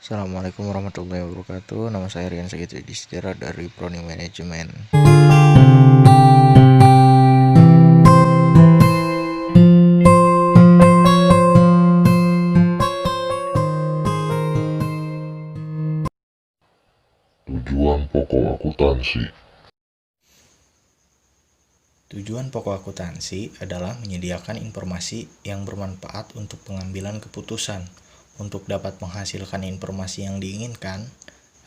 Assalamualaikum warahmatullahi wabarakatuh. Nama saya Rian Sagita Distira dari Prodi Manajemen. Tujuan pokok akuntansi. Tujuan pokok akuntansi adalah menyediakan informasi yang bermanfaat untuk pengambilan keputusan. Untuk dapat menghasilkan informasi yang diinginkan,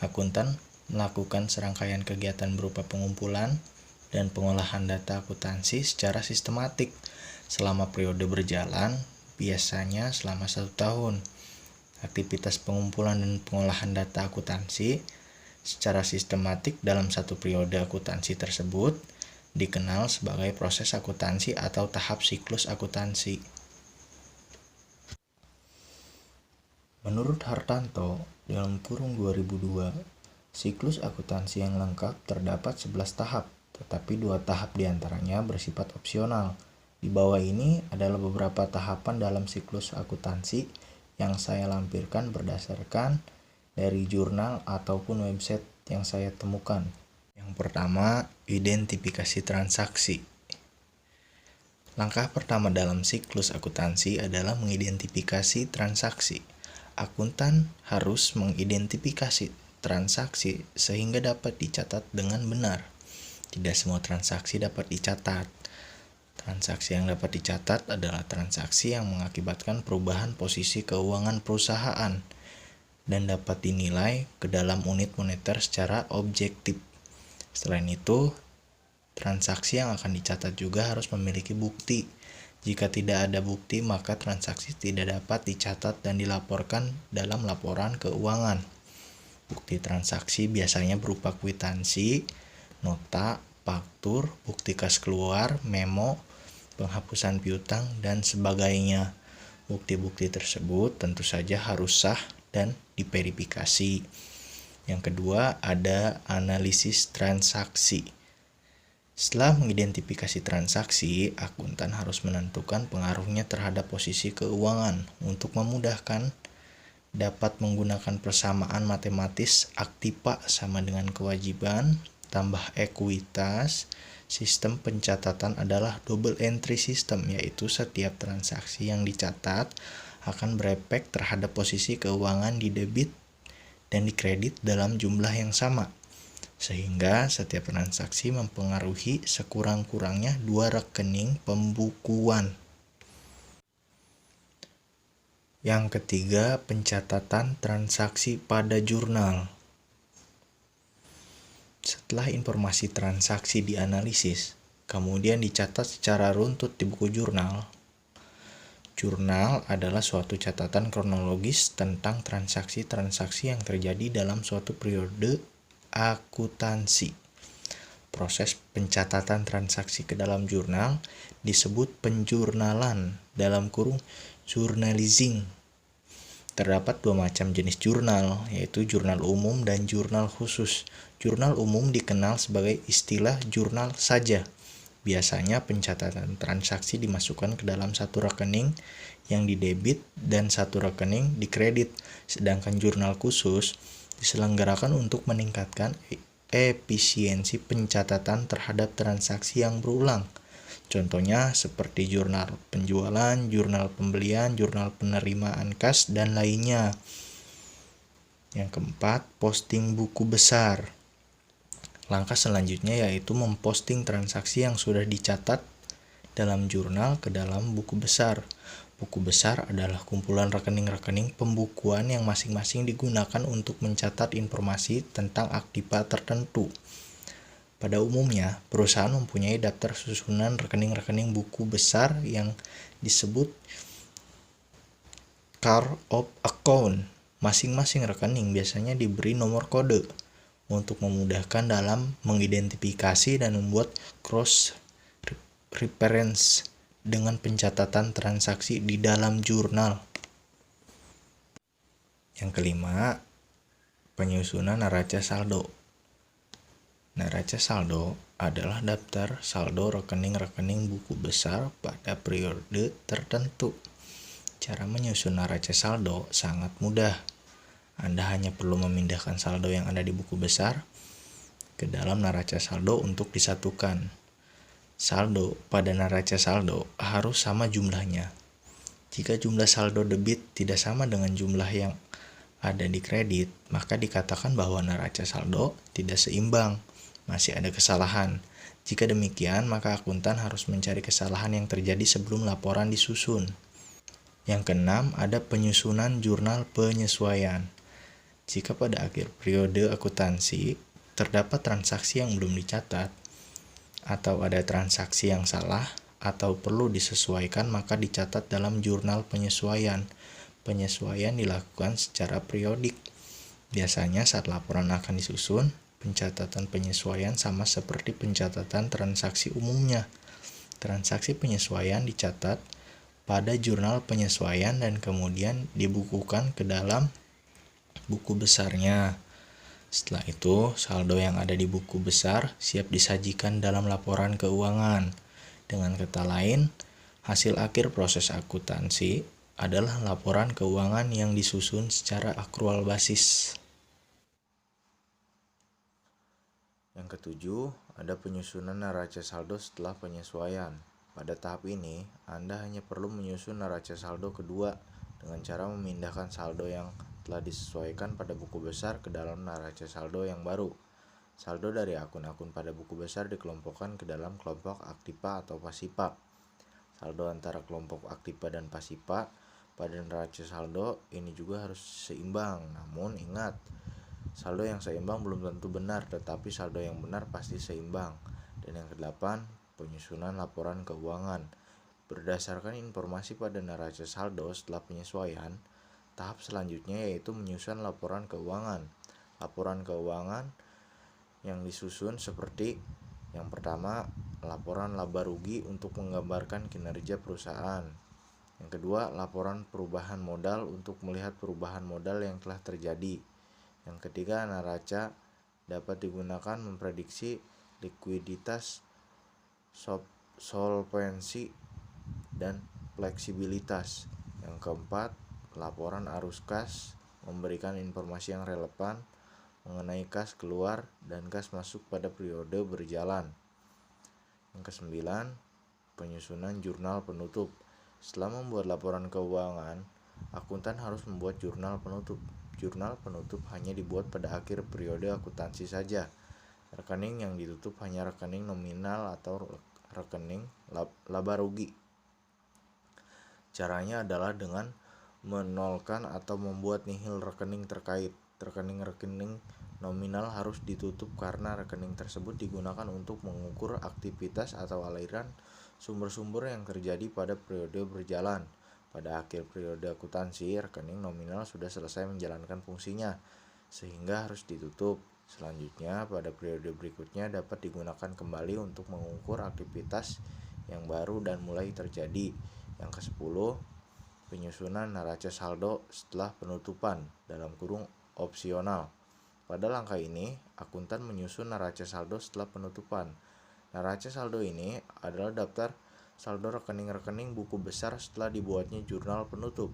akuntan melakukan serangkaian kegiatan berupa pengumpulan dan pengolahan data akuntansi secara sistematik selama periode berjalan, biasanya selama 1 tahun. Aktivitas pengumpulan dan pengolahan data akuntansi secara sistematik dalam satu periode akuntansi tersebut dikenal sebagai proses akuntansi atau tahap siklus akuntansi. Menurut Hartanto, dalam kurung 2002, siklus akuntansi yang lengkap terdapat 11 tahap, tetapi 2 tahap diantaranya bersifat opsional. Di bawah ini adalah beberapa tahapan dalam siklus akuntansi yang saya lampirkan berdasarkan dari jurnal ataupun website yang saya temukan. Yang pertama, identifikasi transaksi. Langkah pertama dalam siklus akuntansi adalah mengidentifikasi transaksi. Akuntan harus mengidentifikasi transaksi sehingga dapat dicatat dengan benar. Tidak semua transaksi dapat dicatat. Transaksi yang dapat dicatat adalah transaksi yang mengakibatkan perubahan posisi keuangan perusahaan dan dapat dinilai ke dalam unit moneter secara objektif. Selain itu, transaksi yang akan dicatat juga harus memiliki bukti. Jika tidak ada bukti, maka transaksi tidak dapat dicatat dan dilaporkan dalam laporan keuangan. Bukti transaksi biasanya berupa kwitansi, nota, faktur, bukti kas keluar, memo, penghapusan piutang, dan sebagainya. Bukti-bukti tersebut tentu saja harus sah dan diverifikasi. Yang kedua, ada analisis transaksi. Setelah mengidentifikasi transaksi, akuntan harus menentukan pengaruhnya terhadap posisi keuangan. Untuk memudahkan, dapat menggunakan persamaan matematis aktiva sama dengan kewajiban tambah ekuitas. Sistem pencatatan adalah double entry system, yaitu setiap transaksi yang dicatat akan berefek terhadap posisi keuangan di debit dan di kredit dalam jumlah yang sama, sehingga setiap transaksi mempengaruhi sekurang-kurangnya 2 rekening pembukuan. Yang ketiga, pencatatan transaksi pada jurnal. Setelah informasi transaksi dianalisis, kemudian dicatat secara runtut di buku jurnal. Jurnal adalah suatu catatan kronologis tentang transaksi-transaksi yang terjadi dalam suatu periode akuntansi. Proses pencatatan transaksi ke dalam jurnal disebut penjurnalan, dalam kurung journalizing. Terdapat 2 macam jenis jurnal, yaitu jurnal umum dan jurnal khusus. Jurnal umum dikenal sebagai istilah jurnal saja. Biasanya pencatatan transaksi dimasukkan ke dalam satu rekening yang didebit dan satu rekening dikredit. Sedangkan jurnal khusus diselenggarakan untuk meningkatkan efisiensi pencatatan terhadap transaksi yang berulang. Contohnya seperti jurnal penjualan, jurnal pembelian, jurnal penerimaan kas, dan lainnya. Yang keempat, posting buku besar. Langkah selanjutnya yaitu memposting transaksi yang sudah dicatat dalam jurnal ke dalam buku besar. Buku besar adalah kumpulan rekening-rekening pembukuan yang masing-masing digunakan untuk mencatat informasi tentang aktiva tertentu. Pada umumnya, perusahaan mempunyai daftar susunan rekening-rekening buku besar yang disebut chart of account. Masing-masing rekening biasanya diberi nomor kode untuk memudahkan dalam mengidentifikasi dan membuat cross reference dengan pencatatan transaksi di dalam jurnal. Yang kelima, penyusunan neraca saldo. Neraca saldo adalah daftar saldo rekening-rekening buku besar pada periode tertentu. Cara menyusun neraca saldo sangat mudah. Anda hanya perlu memindahkan saldo yang ada di buku besar ke dalam neraca saldo untuk disatukan. Saldo pada neraca saldo harus sama jumlahnya. Jika jumlah saldo debit tidak sama dengan jumlah yang ada di kredit, maka dikatakan bahwa neraca saldo tidak seimbang, masih ada kesalahan. Jika demikian, maka akuntan harus mencari kesalahan yang terjadi sebelum laporan disusun. Yang keenam, ada penyusunan jurnal penyesuaian. Jika pada akhir periode akuntansi terdapat transaksi yang belum dicatat, atau ada transaksi yang salah, atau perlu disesuaikan, maka dicatat dalam jurnal penyesuaian. Penyesuaian dilakukan secara periodik. Biasanya saat laporan akan disusun, pencatatan penyesuaian sama seperti pencatatan transaksi umumnya. Transaksi penyesuaian dicatat pada jurnal penyesuaian dan kemudian dibukukan ke dalam buku besarnya. Setelah itu, saldo yang ada di buku besar siap disajikan dalam laporan keuangan. Dengan kata lain, hasil akhir proses akuntansi adalah laporan keuangan yang disusun secara akrual basis. Yang ketujuh, ada penyusunan neraca saldo setelah penyesuaian. Pada tahap ini, Anda hanya perlu menyusun neraca saldo kedua dengan cara memindahkan saldo yang telah disesuaikan pada buku besar ke dalam neraca saldo yang baru. Saldo dari akun-akun pada buku besar dikelompokkan ke dalam kelompok aktiva atau pasiva. Saldo antara kelompok aktiva dan pasiva pada neraca saldo ini juga harus seimbang. Namun ingat, saldo yang seimbang belum tentu benar, tetapi saldo yang benar pasti seimbang. Dan yang kedelapan, penyusunan laporan keuangan. Berdasarkan informasi pada neraca saldo setelah penyesuaian, tahap selanjutnya yaitu menyusun laporan keuangan. Laporan keuangan yang disusun seperti yang pertama, laporan laba rugi untuk menggambarkan kinerja perusahaan. Yang kedua, laporan perubahan modal untuk melihat perubahan modal yang telah terjadi. Yang ketiga, neraca dapat digunakan memprediksi likuiditas, solvensi, dan fleksibilitas. Yang keempat, laporan arus kas memberikan informasi yang relevan mengenai kas keluar dan kas masuk pada periode berjalan. Yang kesembilan, penyusunan jurnal penutup. Setelah membuat laporan keuangan, akuntan harus membuat jurnal penutup. Jurnal penutup hanya dibuat pada akhir periode akuntansi saja. Rekening yang ditutup hanya rekening nominal atau rekening laba rugi. Caranya adalah dengan menolkan atau membuat nihil rekening terkait. Rekening-rekening nominal harus ditutup karena rekening tersebut digunakan untuk mengukur aktivitas atau aliran sumber-sumber yang terjadi pada periode berjalan. Pada akhir periode akuntansi, rekening nominal sudah selesai menjalankan fungsinya, sehingga harus ditutup. Selanjutnya, pada periode berikutnya dapat digunakan kembali untuk mengukur aktivitas yang baru dan mulai terjadi. Yang ke-10, penyusunan neraca saldo setelah penutupan (opsional). Pada langkah ini, akuntan menyusun neraca saldo setelah penutupan. Neraca saldo ini adalah daftar saldo rekening-rekening buku besar setelah dibuatnya jurnal penutup.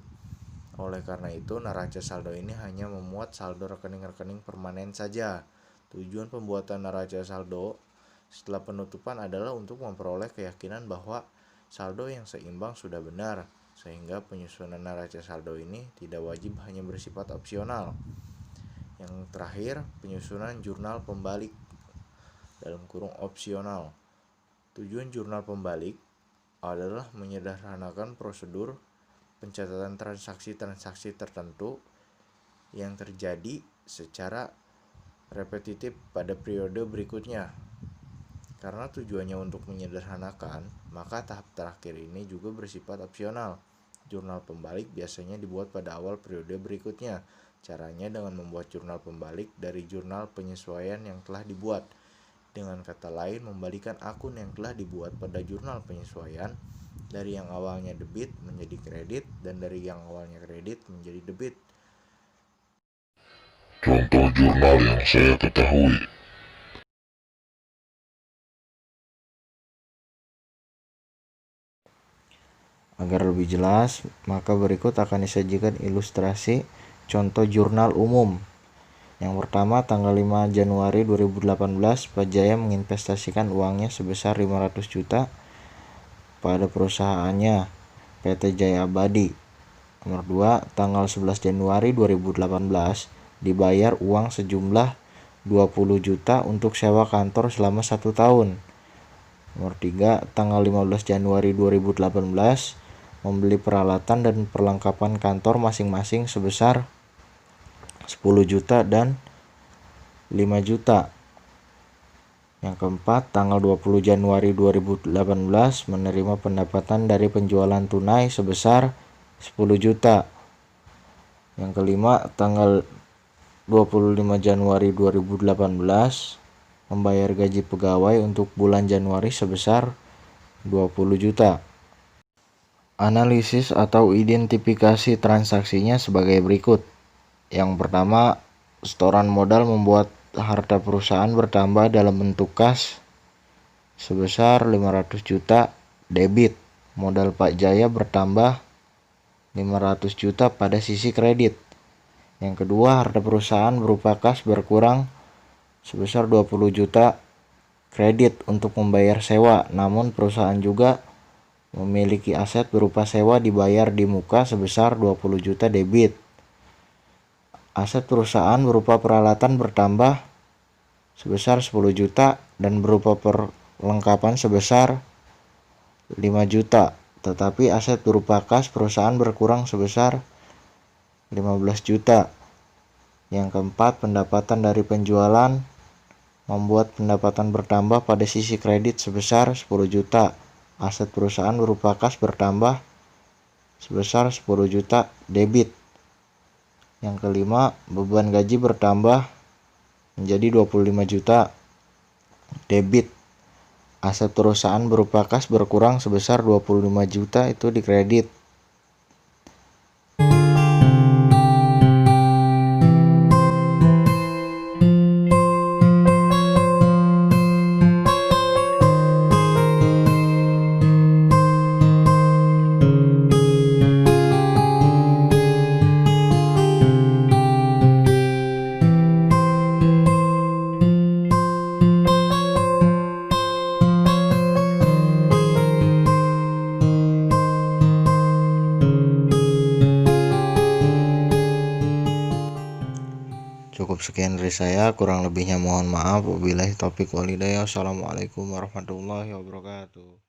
Oleh karena itu, neraca saldo ini hanya memuat saldo rekening-rekening permanen saja. Tujuan pembuatan neraca saldo setelah penutupan adalah untuk memperoleh keyakinan bahwa saldo yang seimbang sudah benar, sehingga penyusunan neraca saldo ini tidak wajib, hanya bersifat opsional. Yang terakhir, penyusunan jurnal pembalik (opsional). Tujuan jurnal pembalik adalah menyederhanakan prosedur pencatatan transaksi-transaksi tertentu yang terjadi secara repetitif pada periode berikutnya. Karena tujuannya untuk menyederhanakan, maka tahap terakhir ini juga bersifat opsional. Jurnal pembalik biasanya dibuat pada awal periode berikutnya. Caranya dengan membuat jurnal pembalik dari jurnal penyesuaian yang telah dibuat. Dengan kata lain, membalikan akun yang telah dibuat pada jurnal penyesuaian dari yang awalnya debit menjadi kredit dan dari yang awalnya kredit menjadi debit. Contoh jurnal yang saya ketahui. Agar lebih jelas, maka berikut akan disajikan ilustrasi contoh jurnal umum. Yang pertama, tanggal 5 Januari 2018, Pak Jaya menginvestasikan uangnya sebesar 500 juta pada perusahaannya PT Jaya Abadi. Nomor 2, tanggal 11 Januari 2018, dibayar uang sejumlah 20 juta untuk sewa kantor selama 1 tahun. Nomor 3, tanggal 15 Januari 2018, membeli peralatan dan perlengkapan kantor masing-masing sebesar 10 juta dan 5 juta. Yang keempat, tanggal 20 Januari 2018, menerima pendapatan dari penjualan tunai sebesar 10 juta. Yang kelima, tanggal 25 Januari 2018, membayar gaji pegawai untuk bulan Januari sebesar 20 juta. Analisis atau identifikasi transaksinya sebagai berikut. Yang pertama, setoran modal membuat harta perusahaan bertambah dalam bentuk kas sebesar 500 juta debit. Modal Pak Jaya bertambah 500 juta pada sisi kredit. Yang kedua, harta perusahaan berupa kas berkurang sebesar 20 juta kredit untuk membayar sewa, namun perusahaan juga memiliki aset berupa sewa dibayar di muka sebesar 20 juta debit. Aset perusahaan berupa peralatan bertambah sebesar 10 juta dan berupa perlengkapan sebesar 5 juta, tetapi aset berupa kas perusahaan berkurang sebesar 15 juta. Yang keempat, pendapatan dari penjualan membuat pendapatan bertambah pada sisi kredit sebesar 10 juta. Aset perusahaan berupa kas bertambah sebesar 10 juta debit. Yang kelima, beban gaji bertambah menjadi 25 juta debit. Aset perusahaan berupa kas berkurang sebesar 25 juta, itu dikredit. Cukup sekian dari saya, kurang lebihnya mohon maaf. Wabillahi taufiq wal hidayah. Wassalamualaikum warahmatullahi wabarakatuh.